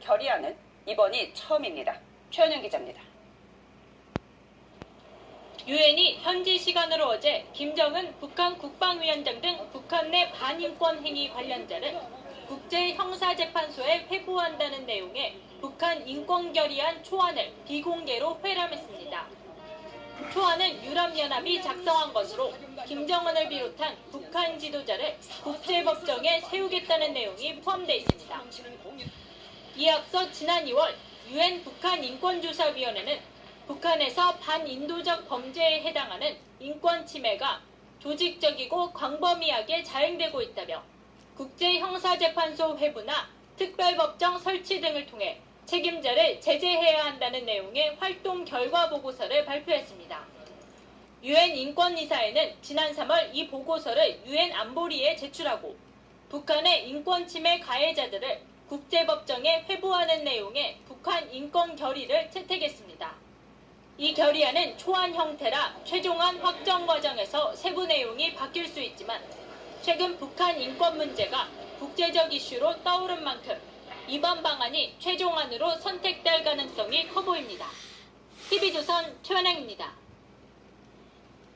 결의안은 이번이 처음입니다. 최현영 기자입니다. 유엔이 현지 시간으로 어제 김정은 북한 국방위원장 등 북한 내 반인권 행위 관련자를 국제형사재판소에 회부한다는 내용의 북한 인권결의안 초안을 비공개로 회람했습니다. 초안은 유럽연합이 작성한 것으로 김정은을 비롯한 북한 지도자를 국제법정에 세우겠다는 내용이 포함되어 있습니다. 이에 앞서 지난 2월 유엔 북한 인권조사위원회는 북한에서 반인도적 범죄에 해당하는 인권 침해가 조직적이고 광범위하게 자행되고 있다며 국제형사재판소 회부나 특별법정 설치 등을 통해 책임자를 제재해야 한다는 내용의 활동 결과 보고서를 발표했습니다. 유엔 인권이사회는 지난 3월 이 보고서를 유엔 안보리에 제출하고 북한의 인권 침해 가해자들을 국제법정에 회부하는 내용의 북한 인권 결의를 채택했습니다. 이 결의안은 초안 형태라 최종안 확정 과정에서 세부 내용이 바뀔 수 있지만 최근 북한 인권 문제가 국제적 이슈로 떠오른 만큼 이번 방안이 최종안으로 선택될 가능성이 커 보입니다. TV조선 최현영입니다.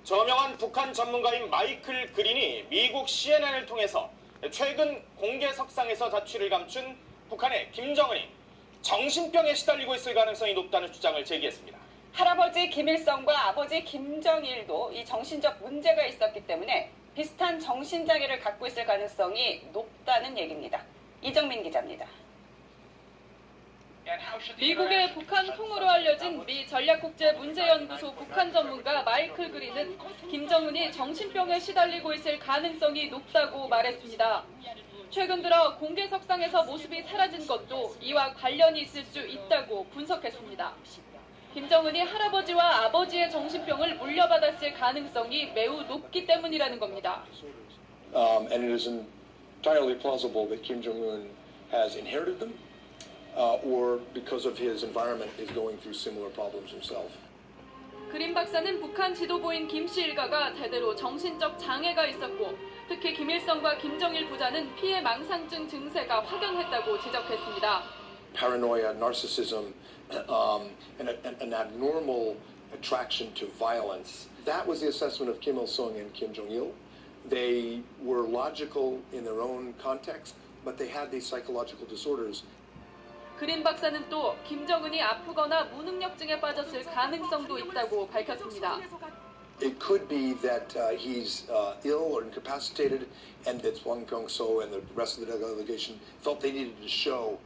저명한 북한 전문가인 마이클 그린이 미국 CNN을 통해서 최근 공개석상에서 자취를 감춘 북한의 김정은이 정신병에 시달리고 있을 가능성이 높다는 주장을 제기했습니다. 할아버지 김일성과 아버지 김정일도 이 정신적 문제가 있었기 때문에 비슷한 정신장애를 갖고 있을 가능성이 높다는 얘기입니다. 이정민 기자입니다. 미국의 북한 통으로 알려진 미 전략국제문제연구소 북한 전문가 마이클 그린은 김정은이 정신병에 시달리고 있을 가능성이 높다고 말했습니다. 최근 들어 공개석상에서 모습이 사라진 것도 이와 관련이 있을 수 있다고 분석했습니다. 김정은이 할아버지와 아버지의 정신병을 물려받았을 가능성이 매우 높기 때문이라는 겁니다. And it is entirely plausible that Kim Jong-un has inherited them, or because of his environment is going through similar problems himself. 그린 박사는 북한 지도부인 김씨 일가가 대대로 정신적 장애가 있었고 특히 김일성과 김정일 부자는 피해 망상증 증세가 확연했다고 지적했습니다. Paranoia, narcissism, an abnormal attraction to violence. That was the assessment of Kim Il-sung and Kim Jong-il. They were logical in their own context, but they had these psychological disorders. 그린 박사는 또 김정은이 아프거나 무능력증에 빠졌을 가능성도 있다고 밝혔습니다. It could be that he's ill or incapacitated, and that Wang Pyeong-so and the rest of the delegation felt they needed to show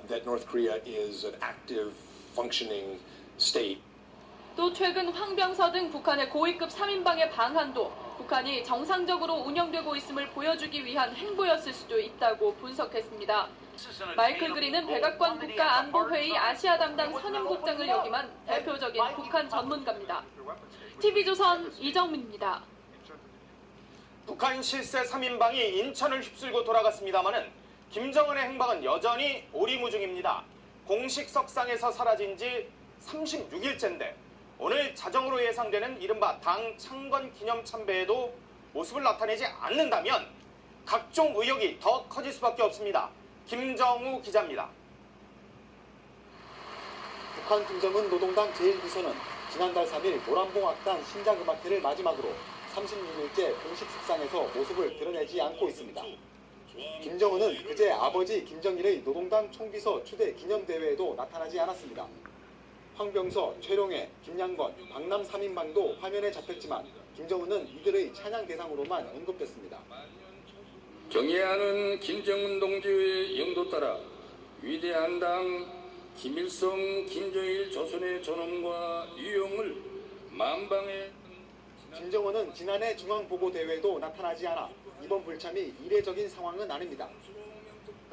that North Korea is an active, functioning state. 또 최근 황병서 등 북한의 고위급 3인방의 방한도 북한이 정상적으로 운영되고 있음을 보여주기 위한 행보였을 수도 있다고 분석했습니다. 마이클 그린은 백악관 국가안보회의 아시아 담당 선임국장을 역임한 대표적인 북한 전문가입니다. TV조선 이정민입니다. 북한 실세 3인방이 인천을 휩쓸고 돌아갔습니다마는 김정은의 행방은 여전히 오리무중입니다. 공식 석상에서 사라진 지 36일째인데 오늘 자정으로 예상되는 이른바 당 창건 기념 참배에도 모습을 나타내지 않는다면 각종 의혹이 더 커질 수밖에 없습니다. 김정우 기자입니다. 북한 김정은 노동당 제1비서는 지난달 3일 모란봉악단 신작음악회를 마지막으로 36일째 공식 석상에서 모습을 드러내지 않고 있습니다. 김정은은 그제 아버지 김정일의 노동당 총비서 추대 기념대회에도 나타나지 않았습니다. 황병서, 최룡해, 김양건, 박남 3인방도 화면에 잡혔지만 김정은은 이들의 찬양 대상으로만 언급됐습니다. 경애하는 김정은 동지의 영도 따라 위대한 당 김일성, 김정일 조선의 존엄과 위용을 만방에. 김정은은 지난해 중앙보고대회에도 나타나지 않아 이번 불참이 이례적인 상황은 아닙니다.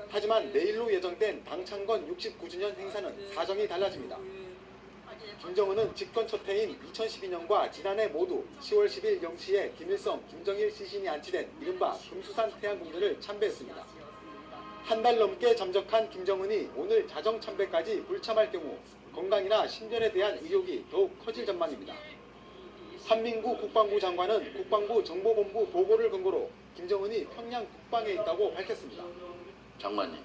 하지만 내일로 예정된 당창건 69주년 행사는 사정이 달라집니다. 김정은은 집권 첫 해인 2012년과 지난해 모두 10월 10일 0시에 김일성, 김정일 시신이 안치된 이른바 금수산 태양궁전을 참배했습니다. 한 달 넘게 잠적한 김정은이 오늘 자정 참배까지 불참할 경우 건강이나 신변에 대한 의혹이 더욱 커질 전망입니다. 한민구 국방부 장관은 국방부 정보본부 보고를 근거로 김정은이 평양 국방에 있다고 밝혔습니다. 장관님,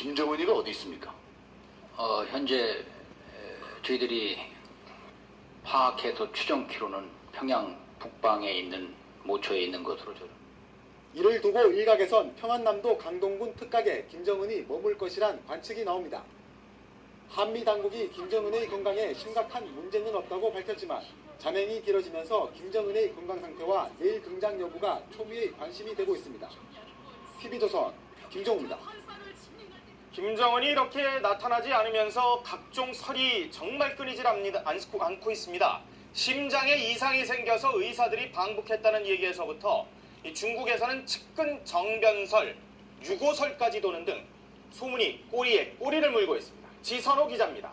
김정은이가 어디 있습니까? 현재 저희들이 파악해서 추정키로는 평양 북방에 있는 모처에 있는 것으로 이를 두고 일각에선 평안남도 강동군 특각에 김정은이 머물 것이란 관측이 나옵니다. 한미 당국이 김정은의 건강에 심각한 문제는 없다고 밝혔지만 잔행이 길어지면서 김정은의 건강 상태와 내일 등장 여부가 초미의 관심이 되고 있습니다. TV조선 김종우입니다. 김정은이 이렇게 나타나지 않으면서 각종 설이 정말 끊이질 않고 있습니다. 심장에 이상이 생겨서 의사들이 방북했다는 얘기에서부터 중국에서는 측근 정변설, 유고설까지 도는 등 소문이 꼬리에 꼬리를 물고 있습니다. 지선호 기자입니다.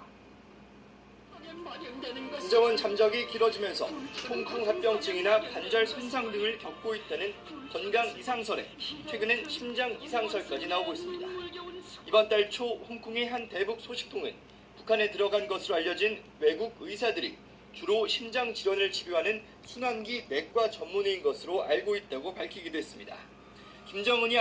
김정은 잠적이 길어지면서 홍콩합병증이나 관절 손상 등을 겪고 있다는 건강 이상설에 최근엔 심장 이상설까지 나오고 있습니다. 이번 달 초 홍콩의 한 대북 소식통은 북한에 들어간 것으로 알려진 외국 의사들이 주로 심장 질환을 치료하는 순환기 내과 전문의인 것으로 알고 있다고 밝히기도 했습니다. 김정은이